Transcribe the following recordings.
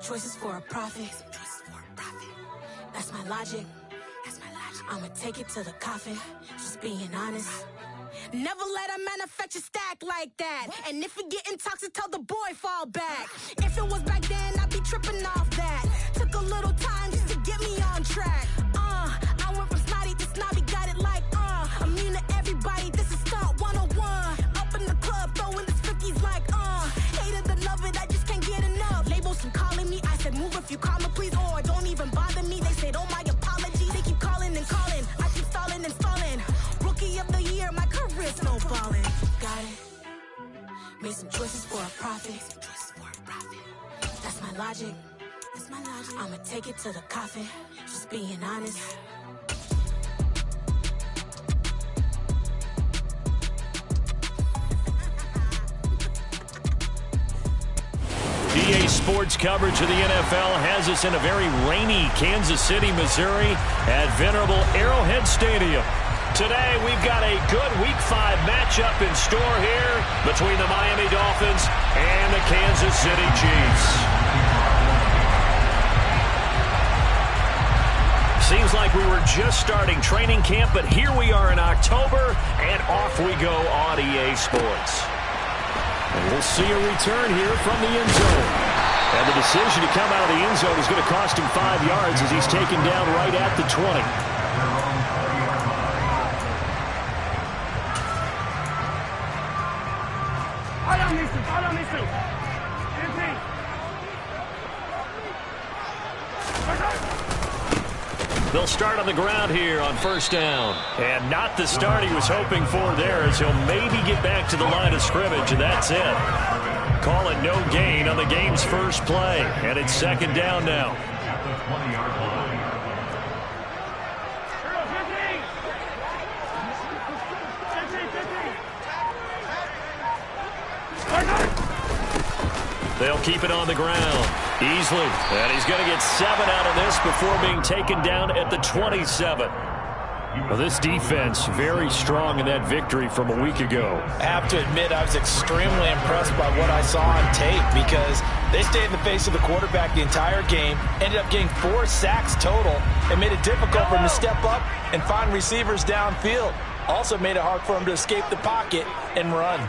choices for a profit. That's my logic. I'ma take it to the coffin. Just being honest. Never let a manufacture stack like that. And if it getting toxic, tell the boy fall back. If it was back then, I'd be tripping off that. Took a little time just to get me on track. I went from snotty to snobby, got it like immune to everybody. This is stunt 101. Up in the club, throwing this 50s like hate it or love it, I just can't get enough. Labels keep calling me, I said move if you call me please, or don't even bother me. They said oh my apology, they keep calling and calling. I keep stalling and stalling. Rookie of the year, my career snowballing. Got it. Made some choices for a profit. That's my logic. I'ma take it to the coffin. Just being honest. EA Sports coverage of the NFL has us in a very rainy Kansas City, Missouri at venerable Arrowhead Stadium. Today, we've got a good Week 5 matchup in store here between the Miami Dolphins and the Kansas City Chiefs. Seems like we were just starting training camp, but here we are in October, and off we go on EA Sports. And we'll see a return here from the end zone. And the decision to come out of the end zone is going to cost him 5 yards as he's taken down right at the 20. They'll start on the ground here on first down. And not the start he was hoping for there, as he'll maybe get back to the line of scrimmage, and that's it. Call it no gain on the game's first play. And it's second down now. They'll keep it on the ground easily. And he's going to get 7 out of this before being taken down at the 27. Well, this defense very strong in that victory from a week ago. I have to admit, I was extremely impressed by what I saw on tape because they stayed in the face of the quarterback the entire game, ended up getting 4 sacks total, and made it difficult for him to step up and find receivers downfield. Also made it hard for him to escape the pocket and run.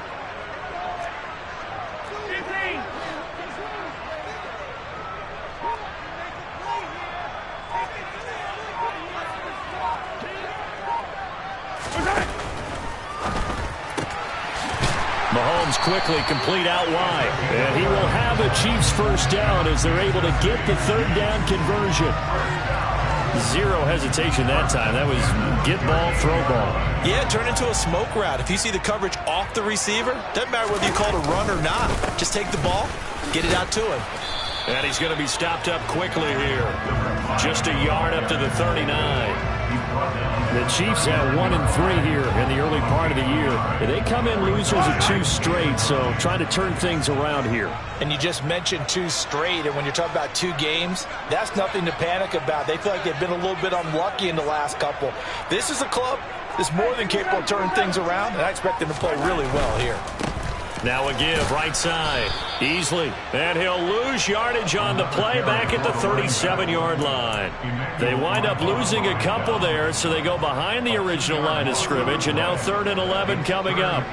Mahomes quickly complete out wide. And he will have a Chiefs first down as they're able to get the third down conversion. Zero hesitation that time. That was get ball, throw ball. Yeah, turn into a smoke route. If you see the coverage off the receiver, doesn't matter whether you call it a run or not. Just take the ball, get it out to him. And he's going to be stopped up quickly here. Just a yard up to the 39. The Chiefs have 1-3 here in the early part of the year. They come in losers of 2 straight, so trying to turn things around here. And you just mentioned 2 straight, and when you're talking about 2 games, that's nothing to panic about. They feel like they've been a little bit unlucky in the last couple. This is a club that's more than capable of turning things around, and I expect them to play really well here. Now a give, right side, easily. And he'll lose yardage on the play back at the 37-yard line. They wind up losing a couple there, so they go behind the original line of scrimmage, and now 3rd and 11 coming up.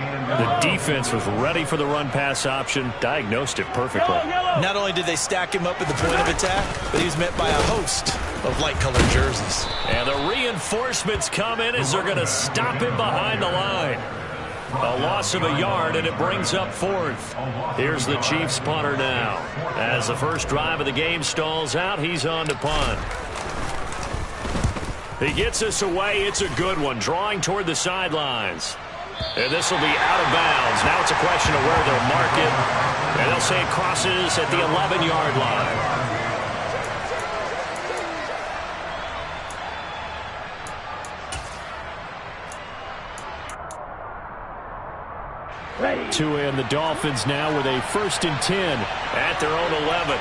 The defense was ready for the run-pass option, diagnosed it perfectly. Not only did they stack him up at the point of attack, but he was met by a host of light-colored jerseys. And the reinforcements come in as they're going to stop him behind the line. A loss of a yard, and it brings up 4th. Here's the Chiefs punter now. As the first drive of the game stalls out, he's on to punt. He gets us away. It's a good one, drawing toward the sidelines. And this will be out of bounds. Now it's a question of where they'll mark it. And they'll say it crosses at the 11-yard line. To end the Dolphins now with a 1st and 10 at their own 11.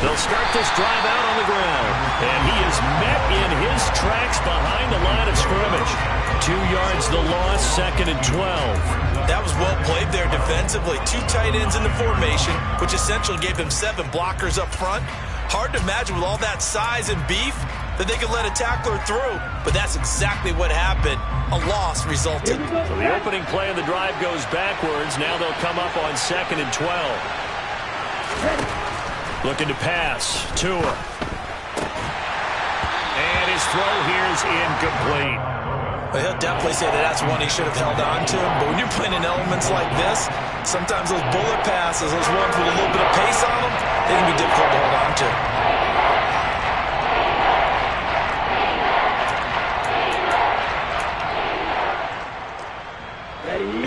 They'll start this drive out on the ground. And he is met in his tracks behind the line of scrimmage. 2 yards the loss, 2nd and 12. That was well played there defensively. 2 tight ends in the formation, which essentially gave them 7 blockers up front. Hard to imagine with all that size and beef that they could let a tackler through, but that's exactly what happened. A loss resulted. So the opening play of the drive goes backwards. Now they'll come up on 2nd and 12. Looking to pass. Tua. And his throw here is incomplete. Well, he'll definitely say that that's one he should have held on to, but when you're playing in elements like this, sometimes those bullet passes, those ones with a little bit of pace on them, they can be difficult to hold on to.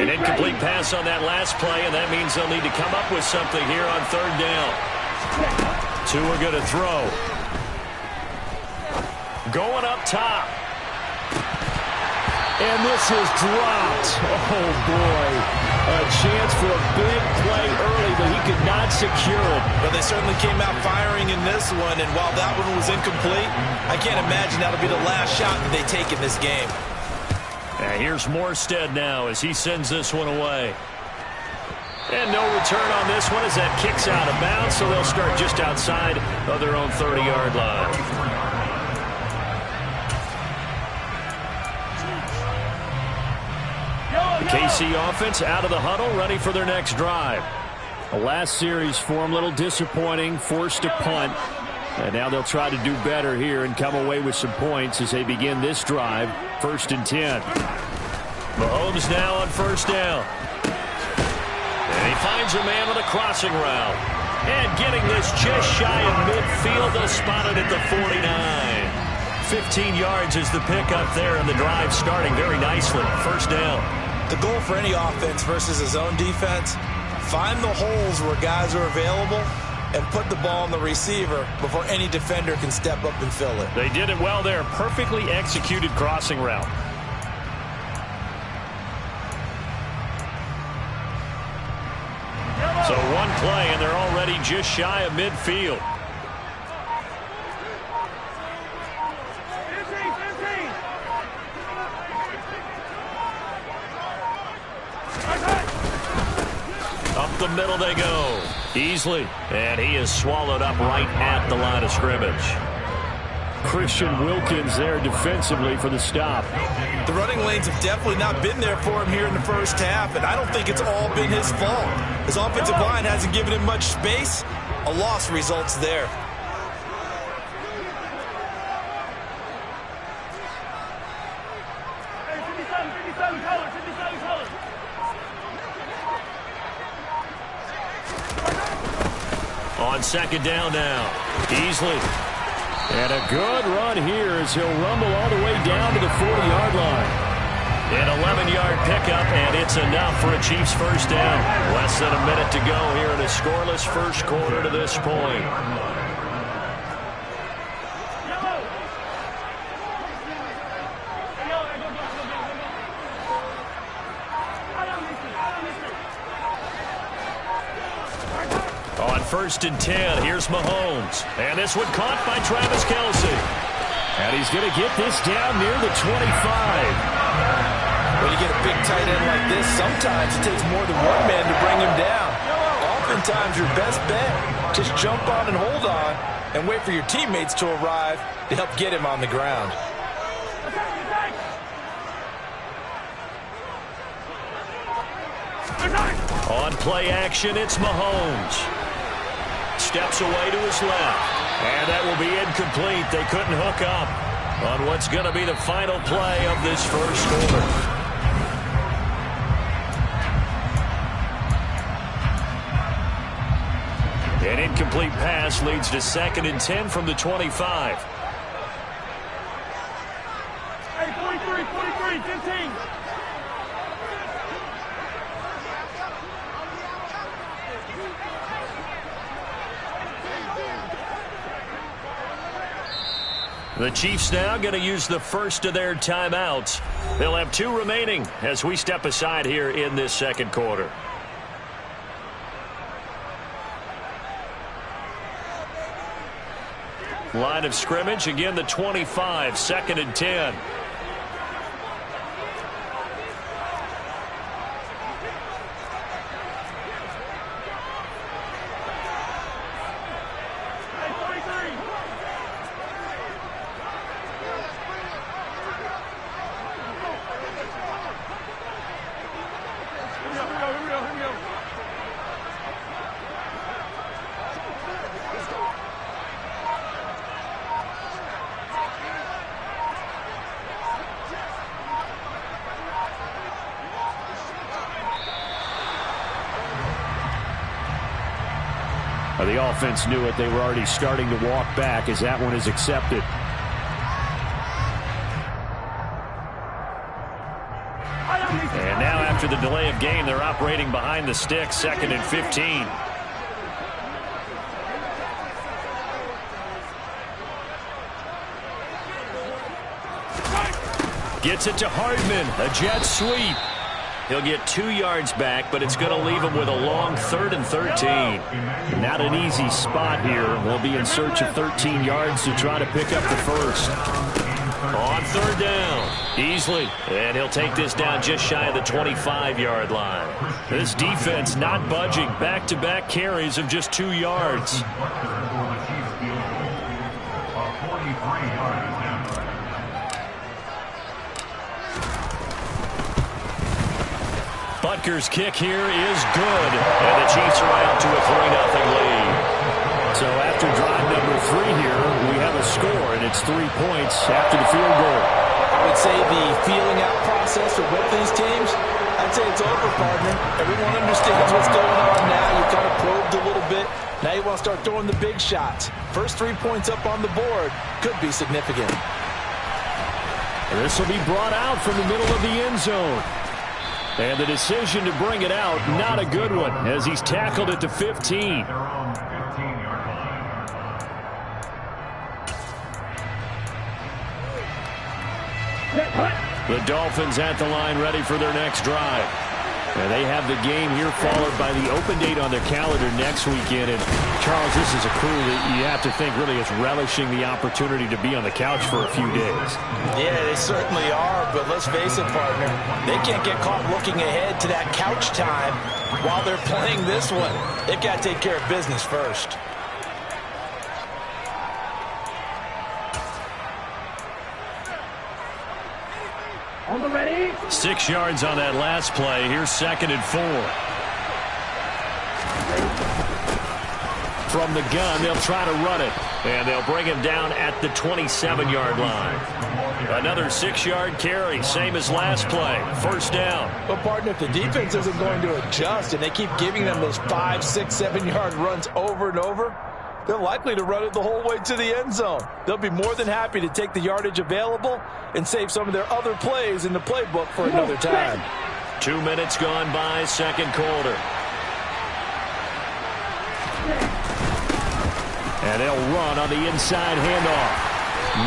An incomplete pass on that last play, and that means they'll need to come up with something here on 3rd down. Tua going to throw. Going up top. And this is dropped. Oh, boy. A chance for a big play early, but he could not secure it. But they certainly came out firing in this one, and while that one was incomplete, I can't imagine that'll be the last shot that they take in this game. And here's Morstead now as he sends this one away. And no return on this one as that kicks out of bounds, so they'll start just outside of their own 30-yard line. The KC offense out of the huddle, ready for their next drive. The last series for them, a little disappointing, forced to punt. And now they'll try to do better here and come away with some points as they begin this drive, 1st and 10. Mahomes now on 1st down. And he finds a man with a crossing route. And getting this just shy of midfield, they'll spot it at the 49. 15 yards is the pickup there, and the drive starting very nicely. 1st down. The goal for any offense versus his own defense, find the holes where guys are available and put the ball on the receiver before any defender can step up and fill it. They did it well there. Perfectly executed crossing route. So one play, and they're already just shy of midfield. Up the middle they go. Easily. And he is swallowed up right at the line of scrimmage. Christian Wilkins there defensively for the stop. The running lanes have definitely not been there for him here in the first half, and I don't think it's all been his fault. His offensive line hasn't given him much space. A loss results there. On 2nd down now. Easily. And a good run here as he'll rumble all the way down to the 40-yard line. An 11-yard pickup, and it's enough for a Chiefs 1st down. Less than a minute to go here in a scoreless first quarter to this point. On 1st and 10, here's Mahomes. And this one caught by Travis Kelce. And he's going to get this down near the 25. When you get a big tight end like this, sometimes it takes more than one man to bring him down. Oftentimes, your best bet, just jump on and hold on and wait for your teammates to arrive to help get him on the ground. On play action, it's Mahomes. Steps away to his left. And that will be incomplete. They couldn't hook up on what's going to be the final play of this first quarter. An incomplete pass leads to 2nd and 10 from the 25. Hey, 43, 15. The Chiefs now going to use the first of their timeouts. They'll have 2 remaining as we step aside here in this second quarter. Line of scrimmage, again the 25, 2nd and 10. The offense knew it. They were already starting to walk back as that one is accepted. And now after the delay of game, they're operating behind the sticks, 2nd and 15. Gets it to Hardman, a jet sweep. He'll get 2 yards back, but it's going to leave him with a long 3rd and 13. Not an easy spot here. They'll be in search of 13 yards to try to pick up the first. On 3rd down, Easley. And he'll take this down just shy of the 25-yard line. This defense not budging. Back-to-back carries of just 2 yards. Butker's kick here is good. And the Chiefs are out to a 3-0 lead. So after drive number 3 here, we have a score, and it's 3 points after the field goal. I would say the feeling out process for both these teams, I'd say it's over, partner. Everyone understands what's going on now. You kind of probed a little bit. Now you want to start throwing the big shots. First 3 points up on the board could be significant. And this will be brought out from the middle of the end zone. And the decision to bring it out, not a good one, as he's tackled at the 15. The Dolphins at the line, ready for their next drive. And they have the game here followed by the open date on their calendar next weekend. And, Charles, this is a crew that you have to think really is relishing the opportunity to be on the couch for a few days. Yeah, they certainly are, but let's face it, partner. They can't get caught looking ahead to that couch time while they're playing this one. They've got to take care of business first. On the ready. 6 yards on that last play. Here's 2nd and 4. From the gun, they'll try to run it. And they'll bring him down at the 27-yard line. Another 6-yard carry, same as last play. 1st down. But, partner, if the defense isn't going to adjust and they keep giving them those 5, 6, 7-yard runs over and over, they're likely to run it the whole way to the end zone. They'll be more than happy to take the yardage available and save some of their other plays in the playbook for another time. 2 minutes gone by, 2nd quarter. And they'll run on the inside handoff.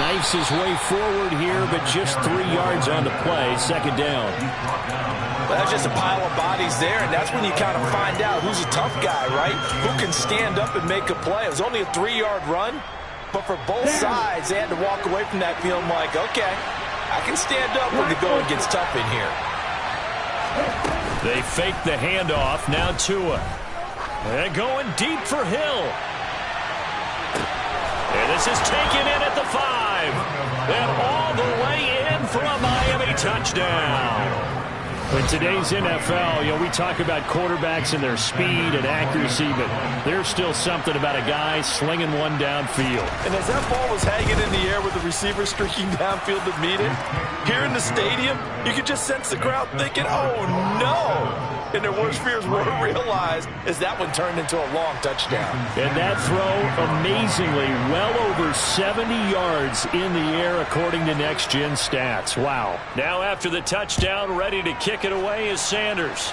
Knifes his way forward here, but just 3 yards on the play. 2nd down. Well, that's just a pile of bodies there, and that's when you kind of find out who's a tough guy, right? Who can stand up and make a play. It was only a 3-yard run, but for both sides, they had to walk away from that feeling like, okay, I can stand up when the going gets tough in here. They fake the handoff. Now Tua. They're going deep for Hill. And this is taken in at the 5. And all the way in for a Miami touchdown. In today's NFL, we talk about quarterbacks and their speed and accuracy, but there's still something about a guy slinging one downfield. And as that ball was hanging in the air with the receiver streaking downfield to meet it, here in the stadium, you could just sense the crowd thinking, oh, no. And their worst fears were realized as that one turned into a long touchdown. And that throw, amazingly, well over 70 yards in the air, according to Next Gen Stats. Wow. Now after the touchdown, ready to kick it away is Sanders.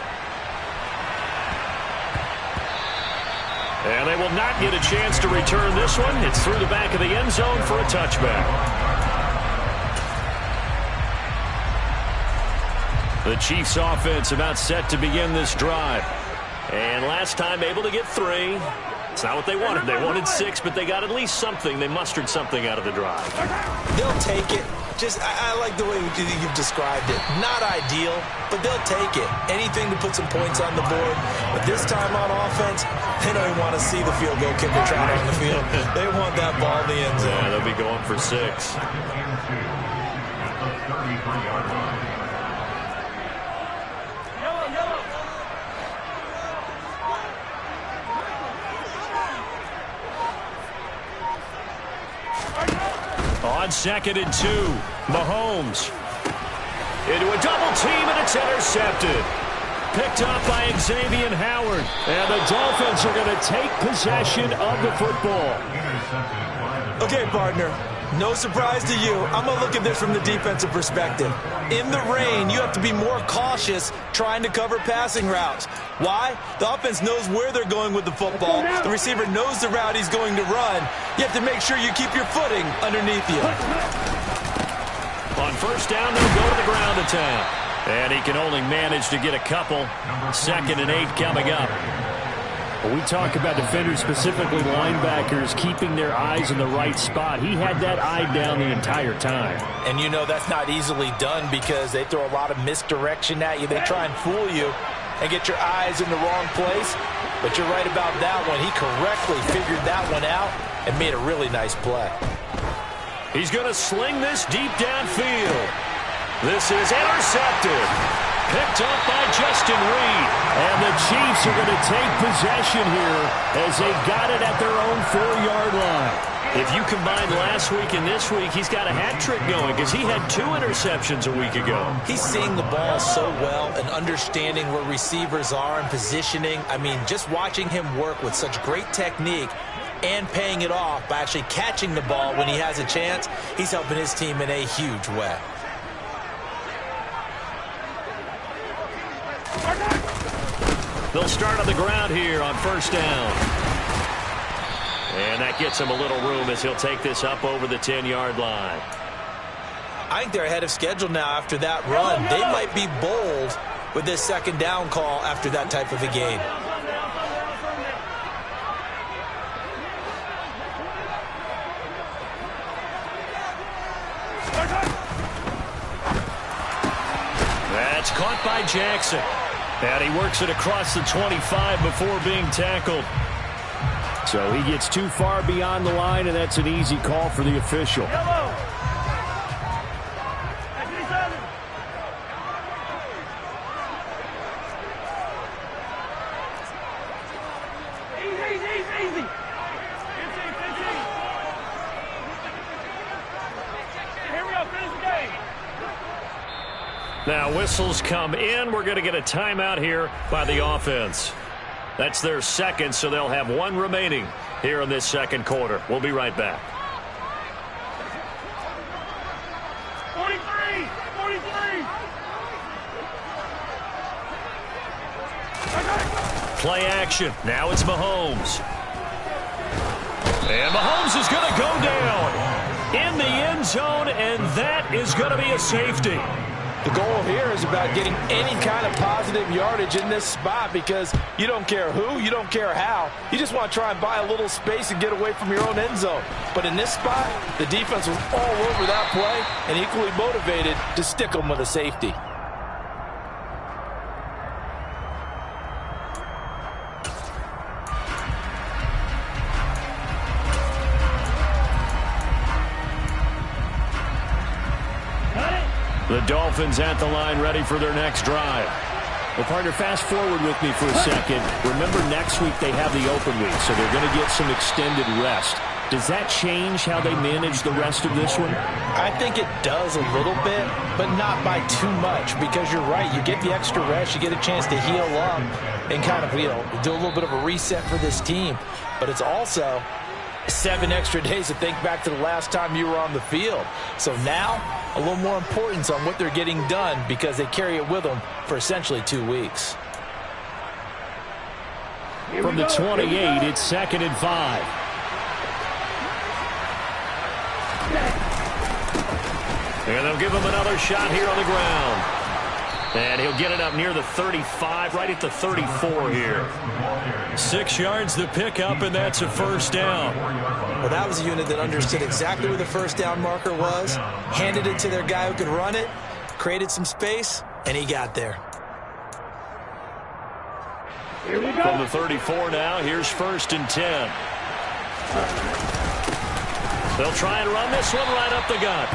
And they will not get a chance to return this one. It's through the back of the end zone for a touchback. The Chiefs offense about set to begin this drive. And last time able to get 3. It's not what they wanted. They wanted 6, but they got at least something. They mustered something out of the drive. They'll take it. I like the way you've described it. Not ideal, but they'll take it. Anything to put some points on the board. But this time on offense, they don't even want to see the field goal kicker trying on the field. They want that ball in the end zone. Yeah, they'll be going for 6. On 2nd and 2, Mahomes into a double team, and it's intercepted. Picked up by Xavier Howard. And the Dolphins are going to take possession of the football. Okay, partner. No surprise to you. I'm going to look at this from the defensive perspective. In the rain, you have to be more cautious trying to cover passing routes. Why? The offense knows where they're going with the football. The receiver knows the route he's going to run. You have to make sure you keep your footing underneath you. On 1st down, they'll go to the ground attack. And he can only manage to get a couple. 2nd and 8 coming up. When we talk about defenders, specifically linebackers, keeping their eyes in the right spot. He had that eye down the entire time. And you know that's not easily done because they throw a lot of misdirection at you. They try and fool you and get your eyes in the wrong place. But you're right about that one. He correctly figured that one out and made a really nice play. He's going to sling this deep downfield. This is intercepted. Picked up by Justin Reed. And the Chiefs are going to take possession here as they got it at their own 4-yard line. If you combine last week and this week, he's got a hat trick going because he had 2 interceptions a week ago. He's seeing the ball so well and understanding where receivers are and positioning. I mean, just watching him work with such great technique and paying it off by actually catching the ball when he has a chance, he's helping his team in a huge way. They'll start on the ground here on 1st down. And that gets him a little room as he'll take this up over the 10-yard line. I think they're ahead of schedule now after that run. They might be bold with this 2nd down call after that type of a game. That's caught by Jackson. And he works it across the 25 before being tackled. So he gets too far beyond the line, and that's an easy call for the official. Easy. Here we go, finish the game. Now whistles come in. We're going to get a timeout here by the offense. That's their 2nd, so they'll have 1 remaining here in this 2nd quarter. We'll be right back. 43. Play action. Now it's Mahomes. And Mahomes is going to go down in the end zone, and that is going to be a safety. The goal here is about getting any kind of positive yardage in this spot because you don't care who, you don't care how. You just want to try and buy a little space and get away from your own end zone. But in this spot, the defense was all over that play and equally motivated to stick them with a safety. The Dolphins at the line ready for their next drive. Well, partner, fast forward with me for a second. Remember, next week they have the open week, so they're going to get some extended rest. Does that change how they manage the rest of this one? I think it does a little bit, but not by too much because you're right. You get the extra rest. You get a chance to heal up and kind of, do a little bit of a reset for this team. But it's also 7 extra days to think back to the last time you were on the field. So now, a little more importance on what they're getting done because they carry it with them for essentially 2 weeks. From the 28, it's 2nd and 5. And they'll give him another shot here on the ground. And he'll get it up near the 35, right at the 34 here. 6 yards the pickup, and that's a first down. Well, that was a unit that understood exactly where the first down marker was, handed it to their guy who could run it, created some space, and he got there. From the 34 now, here's 1st and 10. They'll try and run this one right up the gut.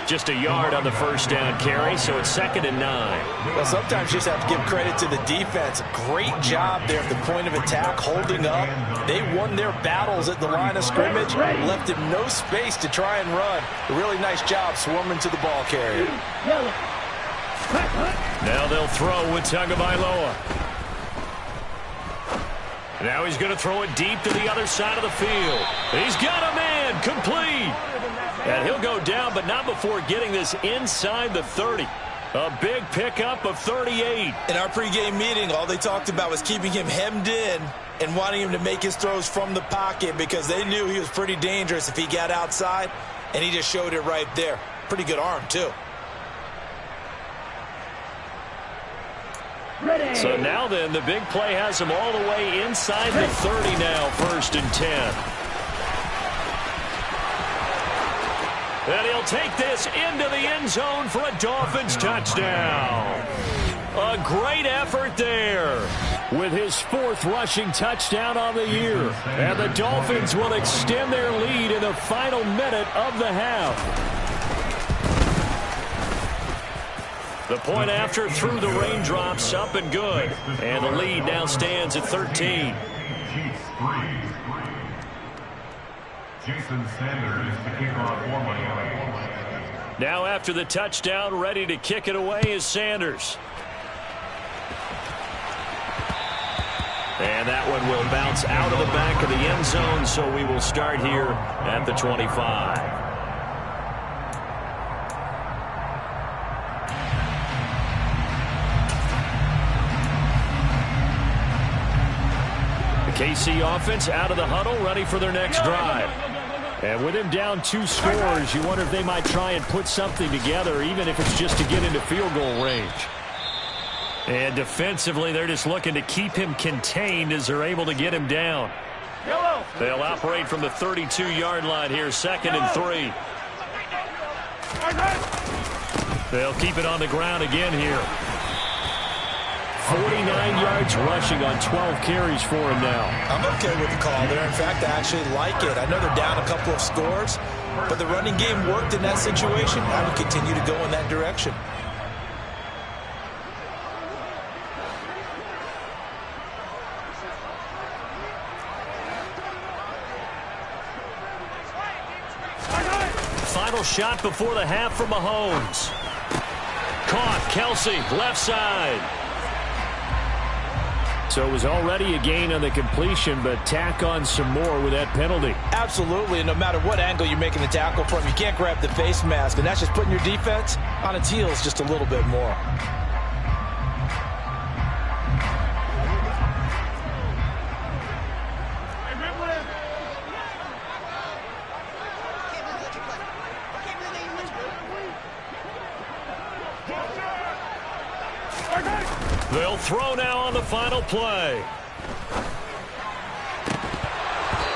Just a yard on the first down carry, so it's 2nd and 9. Well, sometimes you just have to give credit to the defense. Great job there at the point of attack, holding up. They won their battles at the line of scrimmage, left him no space to try and run. A really nice job swarming to the ball carrier. Now they'll throw with Tagovailoa. Now he's going to throw it deep to the other side of the field. He's got a man, complete. And he'll go down, but not before getting this inside the 30. A big pickup of 38. In our pregame meeting, all they talked about was keeping him hemmed in and wanting him to make his throws from the pocket because they knew he was pretty dangerous if he got outside, and he just showed it right there. Pretty good arm, too. So now then, the big play has him all the way inside the 30 now, 1st and 10. And he'll take this into the end zone for a Dolphins touchdown. A great effort there with his 4th rushing touchdown on the year. And the Dolphins will extend their lead in the final minute of the half. The point after through the raindrops, up and good. And the lead now stands at 13. Now after the touchdown, ready to kick it away is Sanders. And that one will bounce out of the back of the end zone, so we will start here at the 25. The KC offense out of the huddle, ready for their next drive. And with him down 2 scores, you wonder if they might try and put something together, even if it's just to get into field goal range. And defensively, they're just looking to keep him contained as they're able to get him down. They'll operate from the 32-yard line here, 2nd and 3. They'll keep it on the ground again here. 49 yards rushing on 12 carries for him now. I'm okay with the call there. In fact, I actually like it. I know they're down a couple of scores, but the running game worked in that situation. I would continue to go in that direction. Final shot before the half for Mahomes. Caught, Kelsey, left side. So it was already a gain on the completion, but tack on some more with that penalty. Absolutely, and no matter what angle you're making the tackle from, you can't grab the face mask, and that's just putting your defense on its heels just a little bit more. They'll throw now on the final play.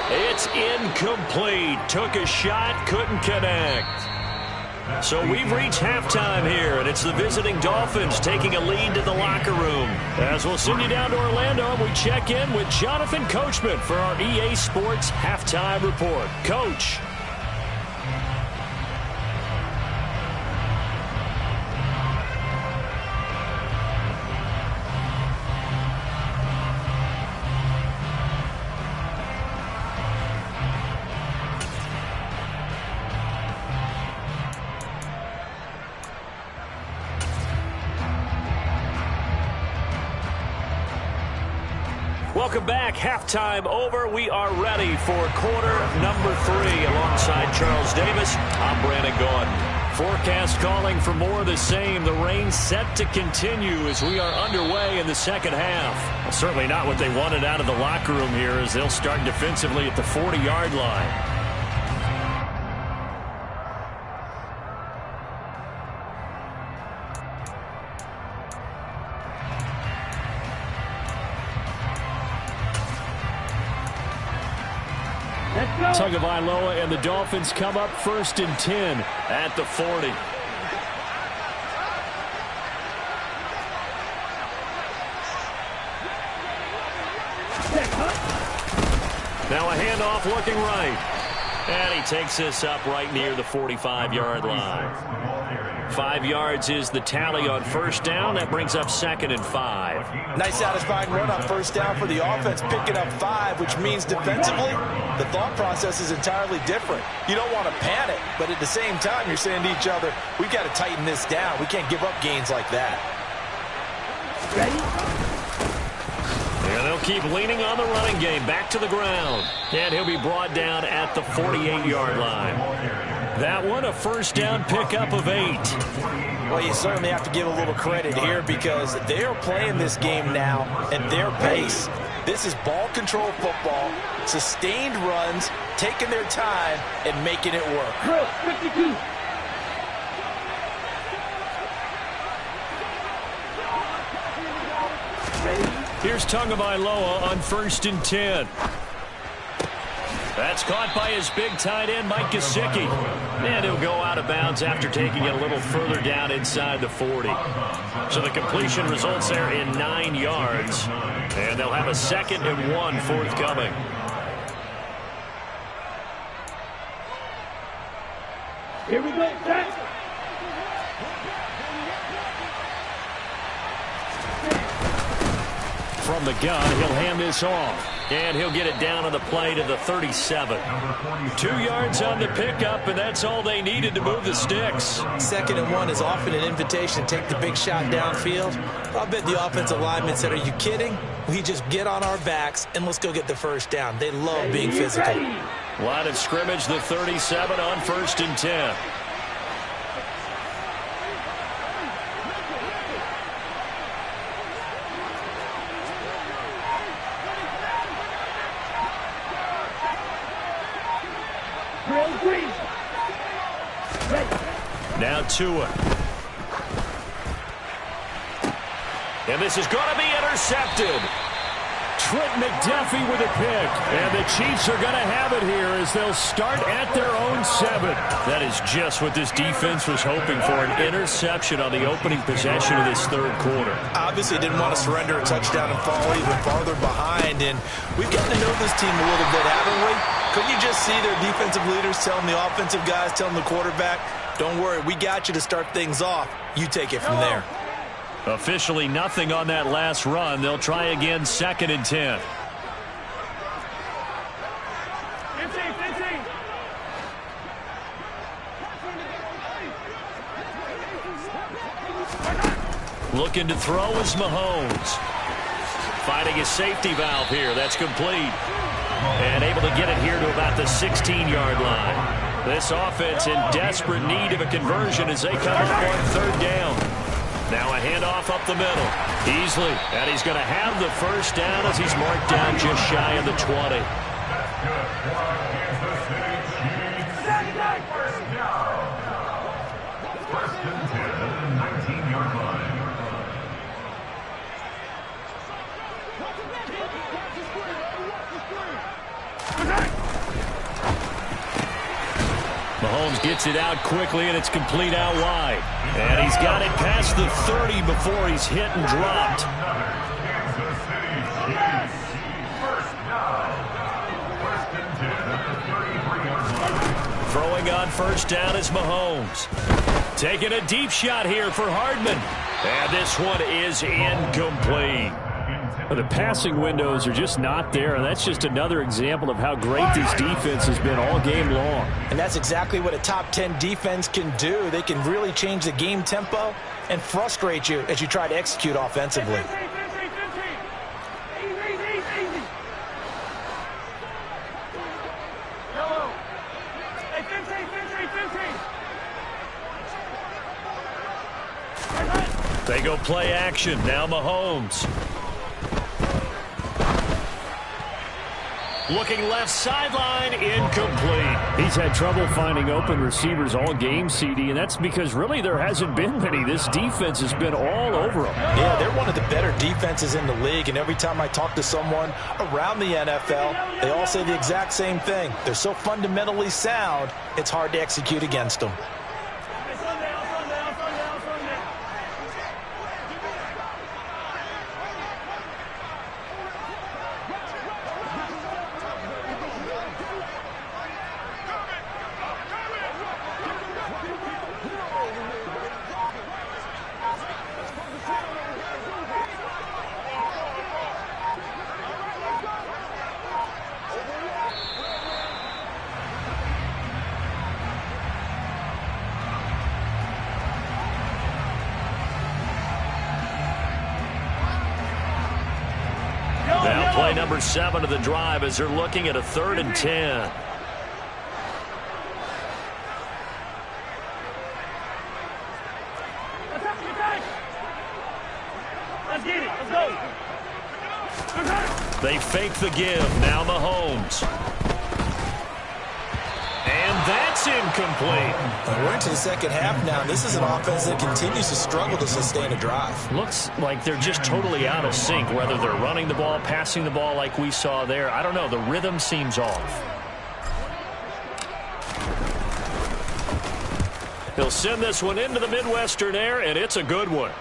It's incomplete. Took a shot, couldn't connect. So we've reached halftime here, and it's the visiting Dolphins taking a lead to the locker room. As we'll send you down to Orlando, and we check in with Jonathan Coachman for our EA Sports Halftime Report. Coach. Welcome back. Halftime over. We are ready for quarter number 3 alongside Charles Davis. I'm Brandon Gordon. Forecast calling for more of the same. The rain set to continue as we are underway in the second half. Well, certainly not what they wanted out of the locker room here as they'll start defensively at the 40-yard line. Tagovailoa and the Dolphins come up 1st and 10 at the 40. Now a handoff looking right. And he takes this up right near the 45-yard line. 5 yards is the tally on 1st down. That brings up 2nd and 5. Nice satisfying run on 1st down for the offense, picking up 5, which means defensively, the thought process is entirely different. You don't want to panic, but at the same time, you're saying to each other, we've got to tighten this down. We can't give up gains like that. And they'll keep leaning on the running game. Back to the ground. And he'll be brought down at the 48-yard line. That one, a 1st down pickup of 8. Well, you certainly have to give a little credit here because they are playing this game now at their pace. This is ball control football, sustained runs, taking their time, and making it work. Chris, 52. Here's Tagovailoa on 1st and 10. That's caught by his big tight end, Mike Gesicki. And he'll go out of bounds after taking it a little further down inside the 40. So the completion results there in 9 yards. And they'll have a 2nd and 1 forthcoming. Here we go, Jack. From the gun, he'll hand this off. And he'll get it down on the play to the 37. 2 yards on the pickup, and that's all they needed to move the sticks. 2nd and 1 is often an invitation to take the big shot downfield. I bet the offensive linemen said, are you kidding? We just get on our backs, and let's go get the 1st down. They love being physical. Line of scrimmage, the 37 on 1st and 10. Now Tua. And this is going to be intercepted. Trent McDuffie with a pick. And the Chiefs are going to have it here as they'll start at their own 7. That is just what this defense was hoping for, an interception on the opening possession of this 3rd quarter. Obviously didn't want to surrender a touchdown and fall even farther behind. And we've gotten to know this team a little bit, haven't we? Could you just see their defensive leaders telling the offensive guys, telling the quarterback, don't worry, we got you to start things off. You take it from there. Officially nothing on that last run. They'll try again 2nd and 10. 15. Looking to throw is Mahomes. Finding his safety valve here. That's complete. And able to get it here to about the 16-yard line. This offense in desperate need of a conversion as they come up on 3rd down. Now a handoff up the middle. Easily. And he's going to have the 1st down as he's marked down just shy of the 20. Mahomes gets it out quickly, and it's complete out wide. And he's got it past the 30 before he's hit and dropped. Throwing on 1st down is Mahomes. Taking a deep shot here for Hardman. And this one is incomplete. The passing windows are just not there, and that's just another example of how great this defense has been all game long. And that's exactly what a top 10 defense can do. They can really change the game tempo and frustrate you as you try to execute offensively. They go play action. Now Mahomes. Looking left sideline, incomplete. He's had trouble finding open receivers all game, CD, and that's because really there hasn't been many. This defense has been all over them. Yeah, they're one of the better defenses in the league, and every time I talk to someone around the NFL, they all say the exact same thing. They're so fundamentally sound, it's hard to execute against them. Now play number 7 of the drive as they're looking at a 3rd and 10. Let's get it. Let's go. They fake the give. Now Mahomes. And that's incomplete. We're into the second half now. This is an offense that continues to struggle to sustain a drive. Looks like they're just totally out of sync, whether they're running the ball, passing the ball like we saw there. I don't know. The rhythm seems off. He'll send this one into the Midwestern air, and it's a good one.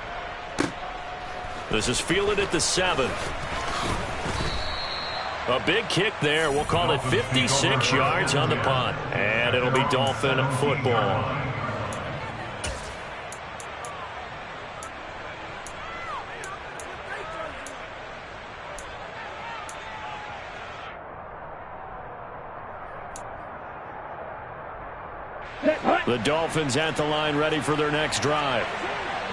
This is fielded at the 7. A big kick there. We'll call it 56 yards on the punt. And it'll be Dolphin football. The Dolphins at the line ready for their next drive.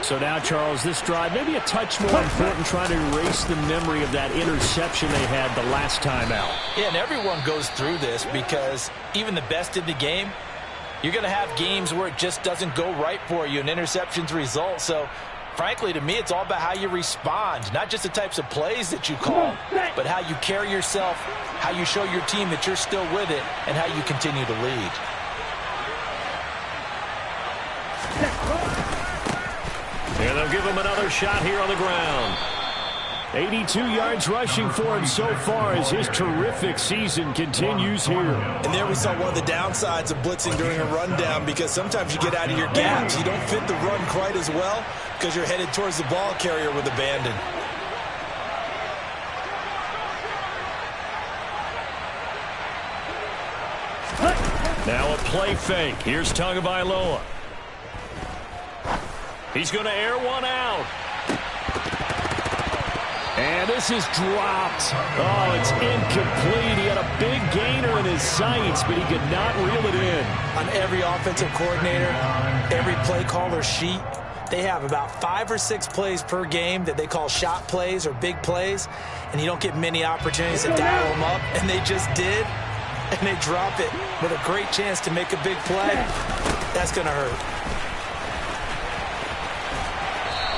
So now, Charles, this drive maybe a touch more important, trying to erase the memory of that interception they had the last time out. Yeah, and everyone goes through this because even the best in the game, you're going to have games where it just doesn't go right for you and interceptions result. So, frankly, to me, it's all about how you respond, not just the types of plays that you call, but how you carry yourself, how you show your team that you're still with it, and how you continue to lead. And they'll give him another shot here on the ground. 82 yards rushing for him so far as his terrific season continues here. And there we saw one of the downsides of blitzing during a rundown, because sometimes you get out of your gaps. You don't fit the run quite as well because you're headed towards the ball carrier with abandon. Now a play fake. Here's Tagovailoa. He's going to air one out. And this is dropped. Oh, it's incomplete. He had a big gainer in his sights, but he could not reel it in. On every offensive coordinator, every play caller sheet, they have about 5 or 6 plays per game that they call shot plays or big plays, and you don't get many opportunities to dial them up, and they just did, and they drop it with a great chance to make a big play. That's going to hurt.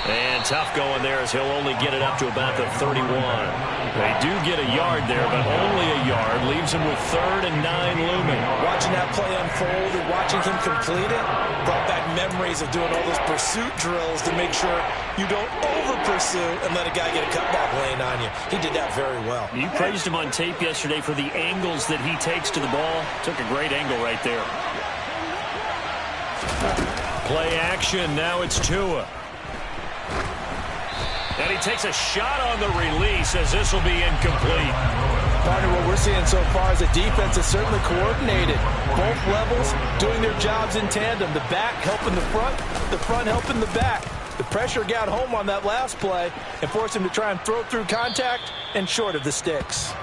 And tough going there as he'll only get it up to about the 31. They do get a yard there, but only a yard. Leaves him with 3rd and 9 looming. Watching that play unfold and watching him complete it brought back memories of doing all those pursuit drills to make sure you don't over-pursue and let a guy get a cutback lane on you. He did that very well. You praised him on tape yesterday for the angles that he takes to the ball. Took a great angle right there. Play action. Now it's Tua. And he takes a shot on the release as this will be incomplete. Partner, what we're seeing so far is the defense is certainly coordinated. Both levels doing their jobs in tandem. The back helping the front helping the back. The pressure got home on that last play and forced him to try and throw through contact and short of the sticks. The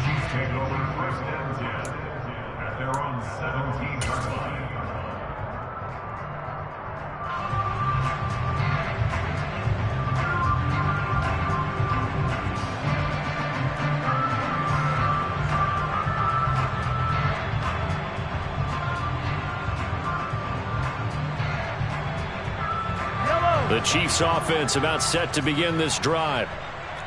Chiefs take over first and 10 at their own 17-yard line. The Chiefs offense about set to begin this drive.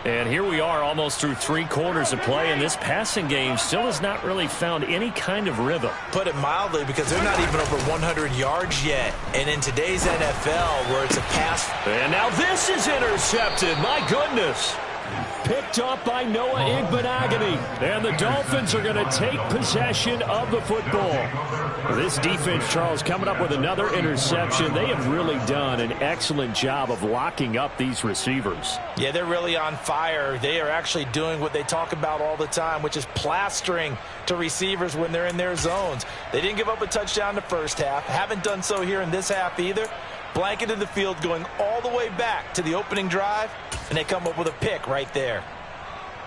And here we are almost through 3 quarters of play, and this passing game still has not really found any kind of rhythm. Put it mildly, because they're not even over 100 yards yet. And in today's NFL, where it's a pass. And now this is intercepted. My goodness. Picked up by Noah Igbenogany. And the Dolphins are going to take possession of the football. This defense, Charles, coming up with another interception. They have really done an excellent job of locking up these receivers. Yeah, they're really on fire. They are actually doing what they talk about all the time, which is plastering to receivers when they're in their zones. They didn't give up a touchdown the first half. Haven't done so here in this half either. Blanketed the field going all the way back to the opening drive, and they come up with a pick right there.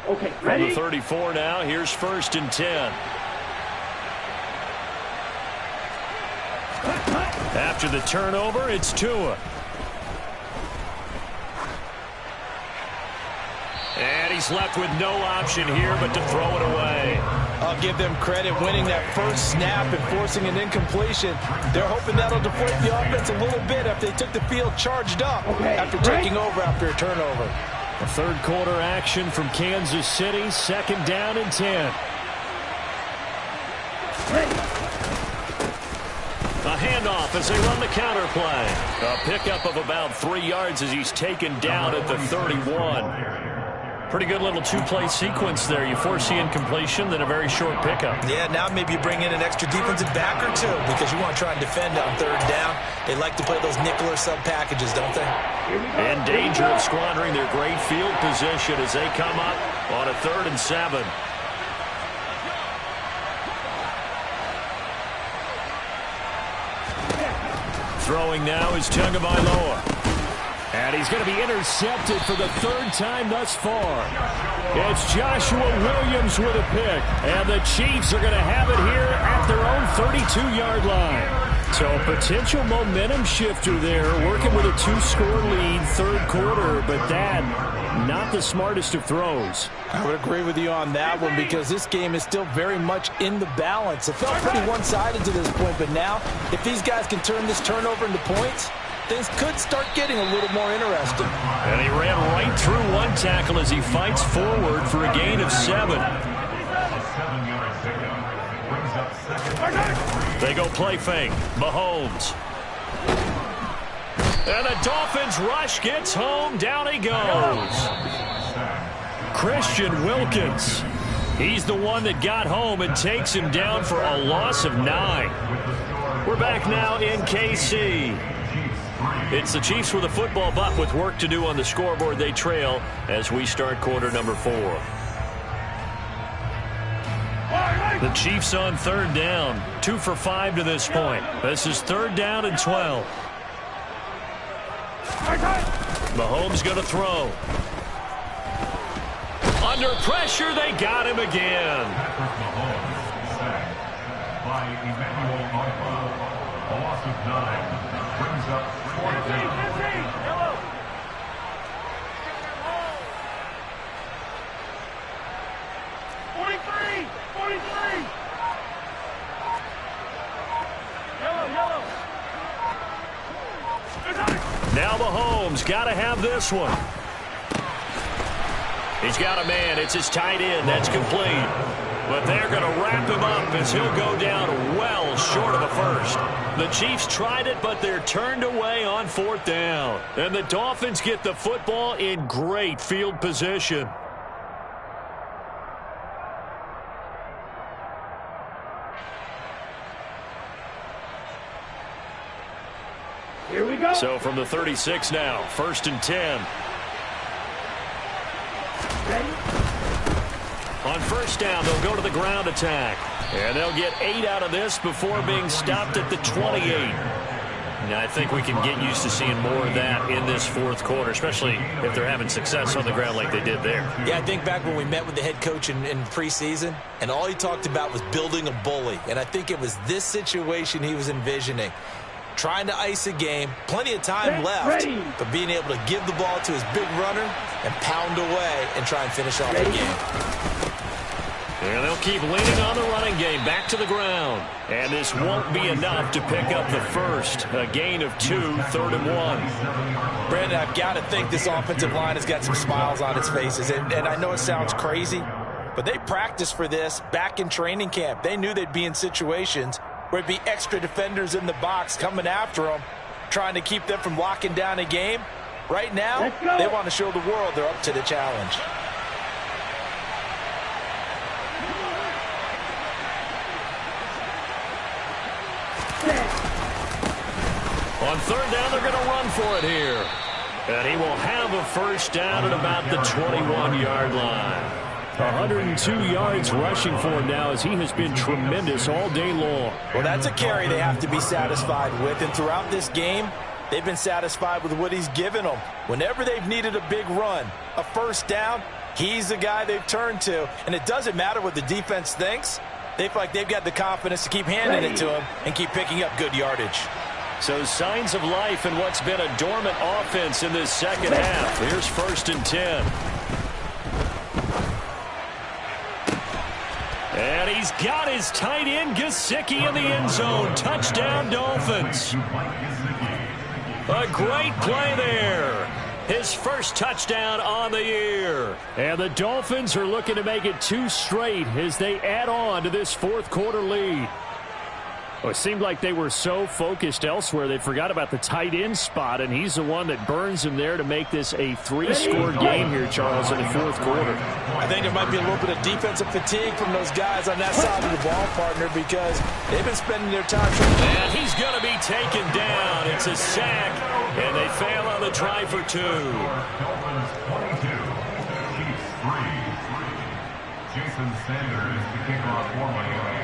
Okay, ready? From the 34 now, here's 1st and 10. After the turnover, it's Tua. And he's left with no option here but to throw it away. I'll give them credit winning that first snap and forcing an incompletion. They're hoping that'll deflate the offense a little bit after they took the field charged up after taking over after a turnover. A 3rd quarter action from Kansas City, 2nd down and 10. A handoff as they run the counter play. A pickup of about 3 yards as he's taken down at the 31. Pretty good little 2-play sequence there. You force the incompletion, then a very short pickup. Yeah, now maybe you bring in an extra defensive back or 2 because you want to try and defend on 3rd down. They like to play those nickel or sub packages, don't they? In danger of squandering their great field position as they come up on a 3rd and 7. Throwing now is Tagovailoa. And he's going to be intercepted for the 3rd time thus far. It's Joshua Williams with a pick. And the Chiefs are going to have it here at their own 32-yard line. So a potential momentum shifter there, working with a 2-score lead, 3rd quarter. But that, not the smartest of throws. I would agree with you on that one because this game is still very much in the balance. It felt pretty one-sided to this point, but now if these guys can turn this turnover into points, things could start getting a little more interesting. And he ran right through one tackle as he fights forward for a gain of 7. They go play fake. Mahomes. And the Dolphins rush gets home. Down he goes. Christian Wilkins. He's the one that got home and takes him down for a loss of 9. We're back now in KC. It's the Chiefs with a football, but with work to do on the scoreboard. They trail as we start quarter number 4. The Chiefs on 3rd down. 2 for 5 to this point. This is 3rd down and 12. Mahomes going to throw. Under pressure, they got him again. By Emmanuel Arba, a loss of 9, brings up 4th down. 43! 43! Yellow! Now Mahomes got to have this one. He's got a man. It's his tight end. That's complete. But they're going to wrap him up as he'll go down well short of a first. The Chiefs tried it, but they're turned away on 4th down. And the Dolphins get the football in great field position. Here we go. So from the 36 now, 1st and 10. Ready? On 1st down, they'll go to the ground attack. And they'll get 8 out of this before being stopped at the 28. Now, I think we can get used to seeing more of that in this 4th quarter, especially if they're having success on the ground like they did there. Yeah, I think back when we met with the head coach in preseason, and all he talked about was building a bully. And I think it was this situation he was envisioning. Trying to ice a game, plenty of time left, but being able to give the ball to his big runner and pound away and try and finish off the game. And they'll keep leaning on the running game. Back to the ground. And this won't be enough to pick up the first. A gain of 2, 3rd and 1. Brandon, I've got to think this offensive line has got some smiles on its faces. And I know it sounds crazy, but they practiced for this back in training camp. They knew they'd be in situations where it'd be extra defenders in the box coming after them, trying to keep them from locking down a game. Right now, they want to show the world they're up to the challenge. On 3rd down, they're going to run for it here. And he will have a first down at about the 21-yard line. 102 yards rushing for him now as he has been tremendous all day long. Well, that's a carry they have to be satisfied with. And throughout this game, they've been satisfied with what he's given them. Whenever they've needed a big run, a first down, he's the guy they've turned to. And it doesn't matter what the defense thinks. They feel like they've got the confidence to keep handing it to him and keep picking up good yardage. So signs of life in what's been a dormant offense in this second half. Here's 1st and 10. And he's got his tight end, Gesicki, in the end zone. Touchdown, Dolphins. A great play there. His first touchdown on the year. And the Dolphins are looking to make it 2 straight as they add on to this 4th quarter lead. Well, it seemed like they were so focused elsewhere they forgot about the tight end spot, and he's the one that burns him there to make this a 3-score game here, Charles, in the 4th quarter. I think there might be a little bit of defensive fatigue from those guys on that side of the ball, partner, because they've been spending their time trying. And he's going to be taken down. It's a sack, and they fail on the try for 2. Dolphins 22, Chiefs 3. Jason Sanders, the kickoff for Miami.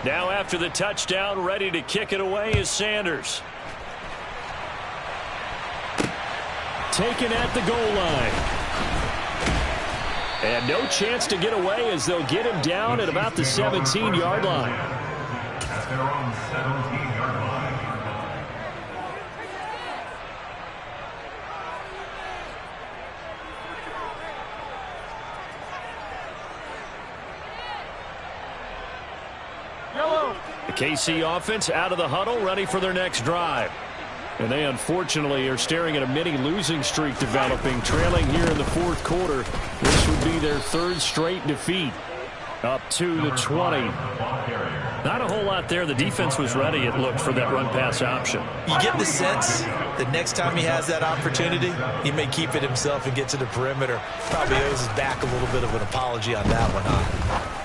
Now after the touchdown, ready to kick it away is Sanders. Taken at the goal line. And no chance to get away as they'll get him down at about the 17-yard line. At their own 17-yard line. The KC offense out of the huddle, ready for their next drive. And they unfortunately are staring at a mini losing streak developing, trailing here in the 4th quarter. This would be their 3rd straight defeat. Up to the 20. Not a whole lot there. The defense was ready, it looked, for that run-pass option. You get the sense that next time he has that opportunity, he may keep it himself and get to the perimeter. Probably owes his back a little bit of an apology on that one, huh?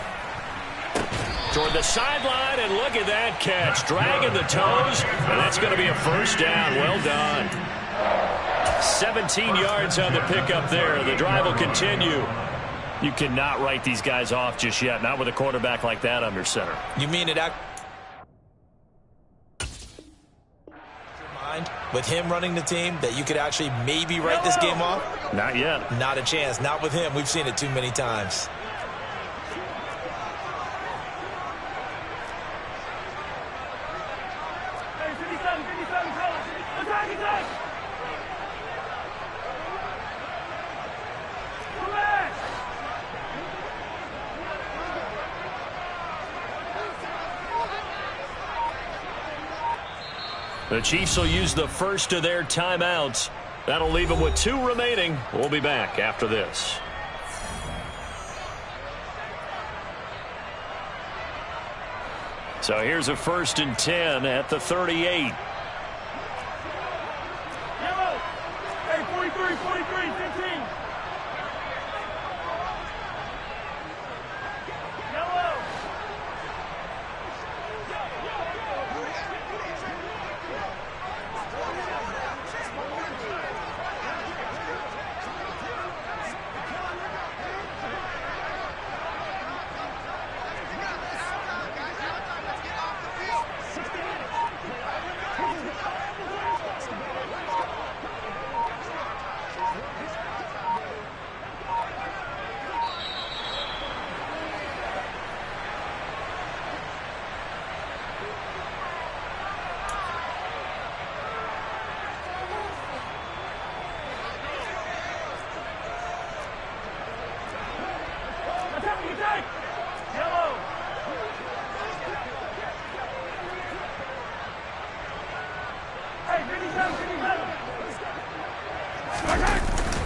Toward the sideline, and look at that catch. Dragging the toes, and that's going to be a first down. Well done. 17 yards on the pickup there. The drive will continue. You cannot write these guys off just yet, not with a quarterback like that under center. You mean it with him running the team that you could actually maybe write this game off? Not yet. Not a chance. Not with him. We've seen it too many times. The Chiefs will use the first of their timeouts. That'll leave them with 2 remaining. We'll be back after this. So here's a 1st and 10 at the 38. Yellow. Hey, 43, 43, 15. Yellow.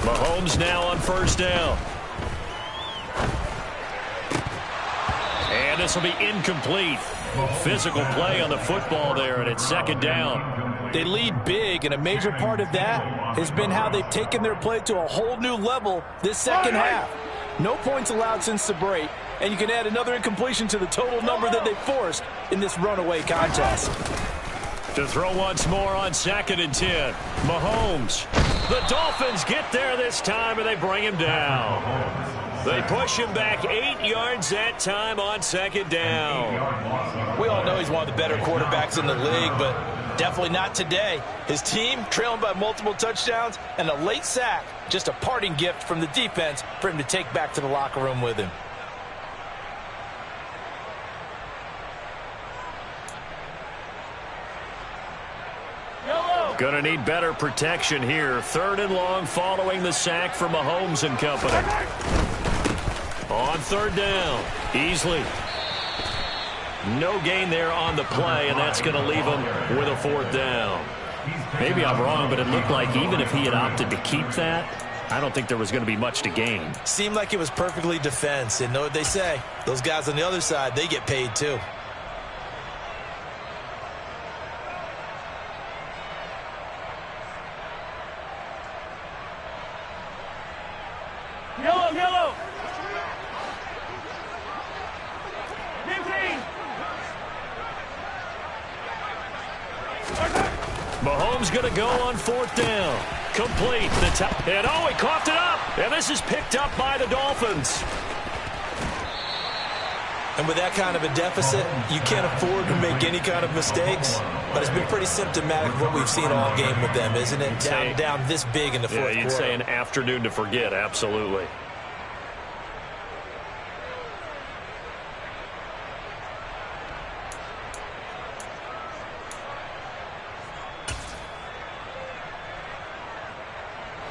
Mahomes now on first down. And this will be incomplete. Physical play on the football there, and it's second down. They lead big, and a major part of that has been how they've taken their play to a whole new level this second half. No points allowed since the break, and you can add another incompletion to the total number that they forced in this runaway contest. To throw once more on 2nd and 10. Mahomes. The Dolphins get there this time, and they bring him down. They push him back 8 yards that time on 2nd down. We all know he's one of the better quarterbacks in the league, but definitely not today. His team trailing by multiple touchdowns and a late sack, just a parting gift from the defense for him to take back to the locker room with him. Going to need better protection here. 3rd and long following the sack from Mahomes and company. On 3rd down, Easley. No gain there on the play, and that's going to leave him with a 4th down. Maybe I'm wrong, but it looked like even if he had opted to keep that, I don't think there was going to be much to gain. Seemed like it was perfectly defense, and know what they say. Those guys on the other side, they get paid too. Yellow. Mahomes going to go on 4th down. Complete. And he coughed it up. And this is picked up by the Dolphins. And with that kind of a deficit, you can't afford to make any kind of mistakes. But it's been pretty symptomatic of what we've seen all game with them, isn't it? Down this big in the fourth quarter. Yeah, you'd say an afternoon to forget, absolutely.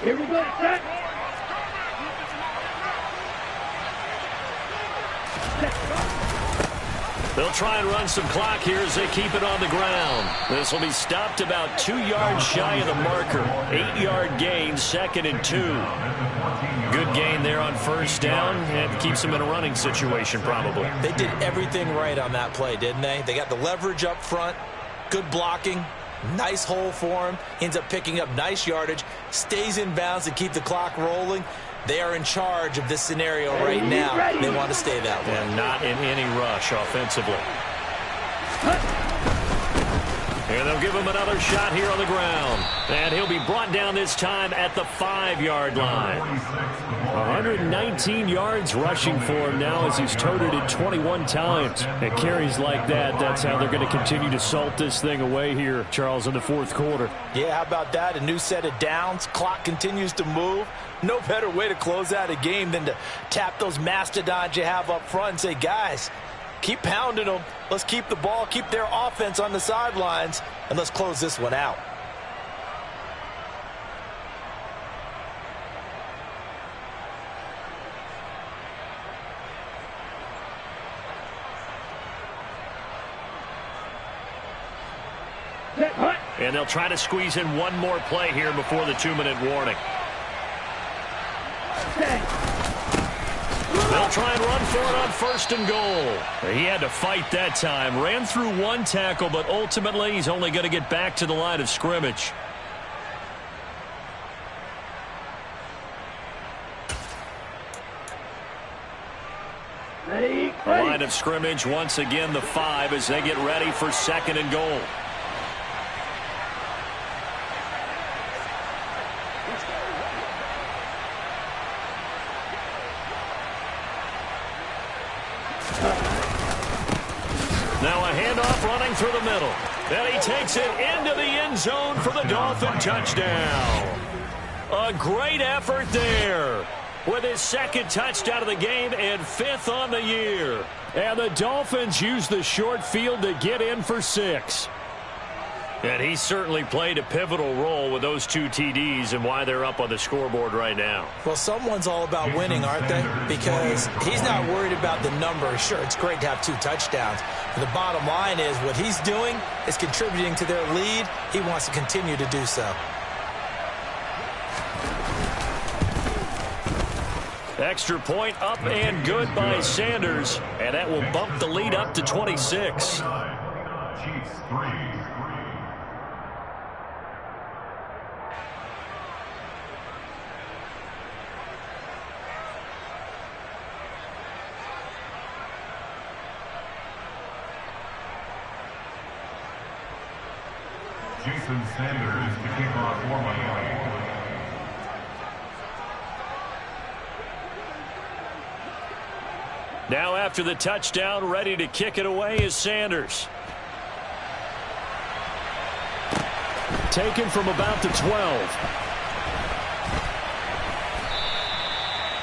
Here we go, set. They'll try and run some clock here as they keep it on the ground. This will be stopped about 2 yards shy of the marker. 8-yard gain, 2nd and 2. Good gain there on 1st down, and keeps them in a running situation probably. They did everything right on that play, didn't they? They got the leverage up front, good blocking, nice hole for him, ends up picking up nice yardage, stays in bounds to keep the clock rolling. They are in charge of this scenario right now. They want to stay that way. And not in any rush offensively. And they'll give him another shot here on the ground. And he'll be brought down this time at the 5-yard line. 119 yards rushing for him now as he's toted it 21 times. And carries like that, that's how they're going to continue to salt this thing away here, Charles, in the 4th quarter. Yeah, how about that? A new set of downs. Clock continues to move. No better way to close out a game than to tap those mastodons you have up front and say, guys, keep pounding them. Let's keep the ball, keep their offense on the sidelines, and let's close this one out. And they'll try to squeeze in one more play here before the 2-minute warning. They'll try and run for it on 1st and goal. He had to fight that time. Ran through one tackle, but ultimately he's only going to get back to the line of scrimmage. Ready. The line of scrimmage once again the 5 as they get ready for 2nd and goal. Now a handoff running through the middle. And he takes it into the end zone for the Dolphin touchdown. A great effort there with his 2nd touchdown of the game and 5th on the year. And the Dolphins use the short field to get in for 6. And he certainly played a pivotal role with those 2 TDs and why they're up on the scoreboard right now. Well, someone's all about winning, aren't they? Because he's not worried about the number. Sure, it's great to have 2 touchdowns. But the bottom line is what he's doing is contributing to their lead. He wants to continue to do so. Extra point up and good by Sanders, and that will bump the lead up to 26. Chiefs 3. Jason Sanders to kick off for Miami. Now after the touchdown, ready to kick it away is Sanders. Taken from about the 12.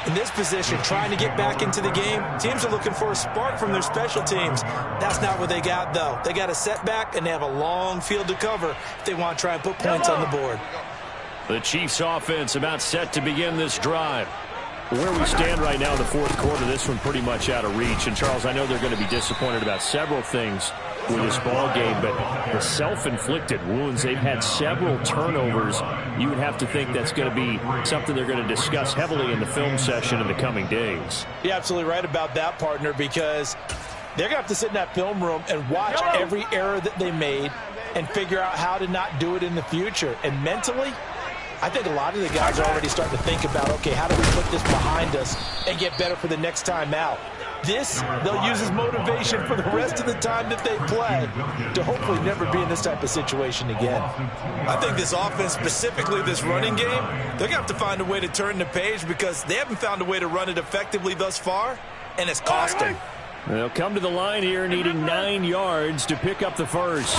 In this position, trying to get back into the game, teams are looking for a spark from their special teams. That's not what they got, though. They got a setback, and they have a long field to cover if they want to try and put points on the board. The Chiefs offense about set to begin this drive. Where we stand right now in the fourth quarter, this one pretty much out of reach. And, Charles, I know they're going to be disappointed about several things with this ball game, but the self-inflicted wounds, they've had several turnovers. You would have to think that's going to be something they're going to discuss heavily in the film session in the coming days. You're absolutely right about that, partner, because they're going to have to sit in that film room and watch every error that they made and figure out how to not do it in the future. And mentally, I think a lot of the guys are already starting to think about, okay, how do we put this behind us and get better for the next time out? This, they'll use as motivation for the rest of the time that they play to hopefully never be in this type of situation again. I think this offense, specifically this running game, they're going to have to find a way to turn the page because they haven't found a way to run it effectively thus far, and it's cost them. They'll come to the line here needing 9 yards to pick up the first.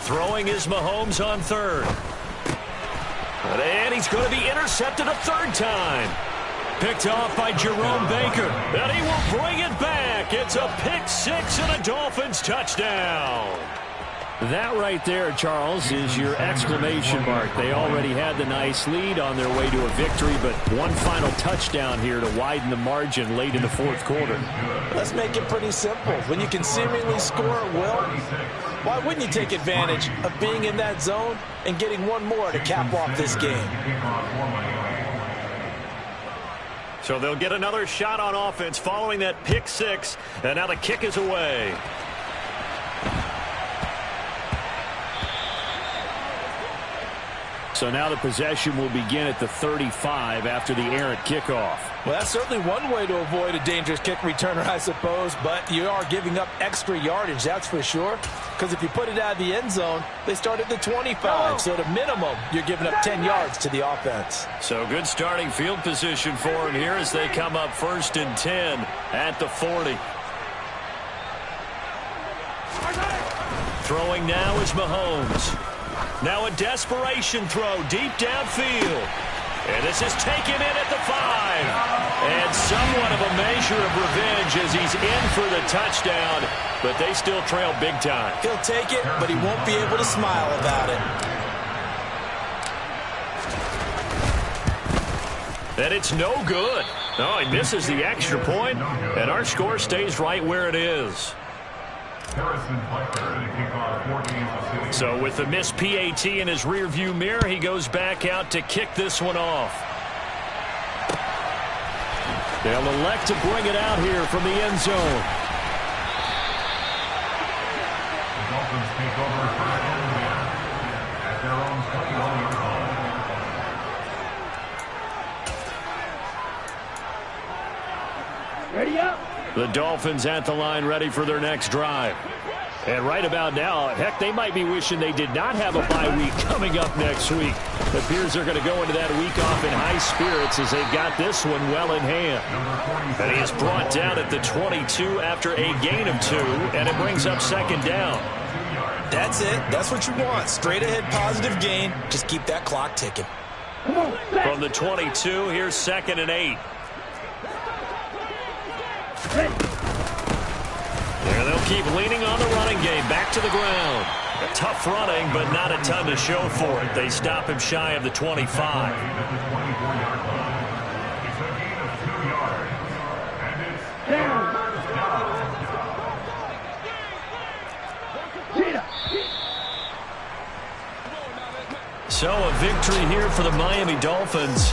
Throwing is Mahomes on third. And he's going to be intercepted a third time. Picked off by Jerome Baker. And he will bring it back. It's a pick six and a Dolphins touchdown. That right there, Charles, is your exclamation mark. They already had the nice lead on their way to a victory, but one final touchdown here to widen the margin late in the fourth quarter. Let's make it pretty simple. When you can seemingly score at will, why wouldn't you take advantage of being in that zone and getting one more to cap off this game? So they'll get another shot on offense following that pick six, and now the kick is away. So now the possession will begin at the 35 after the errant kickoff. Well, that's certainly one way to avoid a dangerous kick returner, I suppose, but you are giving up extra yardage, that's for sure. Because if you put it out of the end zone, they start at the 25. So at a minimum, you're giving up 10 yards to the offense. So good starting field position for them here as they come up 1st and 10 at the 40. Throwing now is Mahomes. Now a desperation throw deep downfield. And this is taken in at the 5. And somewhat of a measure of revenge as he's in for the touchdown. But they still trail big time. He'll take it, but he won't be able to smile about it. And it's no good. Oh, he misses the extra point, and our score stays right where it is. So with the missed PAT in his rearview mirror, he goes back out to kick this one off. They'll elect to bring it out here from the end zone. The Dolphins take over first and 10 at their own 21-yard line. Ready up. The Dolphins at the line ready for their next drive. And right about now, heck, they might be wishing they did not have a bye week coming up next week. It appears they're going to go into that week off in high spirits as they've got this one well in hand. And he is brought down at the 22 after a gain of 2, and it brings up 2nd down. That's it. That's what you want. Straight ahead positive gain. Just keep that clock ticking. From the 22, here's 2nd and 8. There they'll keep leaning on the running game. Back to the ground. A tough running, but not a ton to show for it. They stop him shy of the 25. So a victory here for the Miami Dolphins.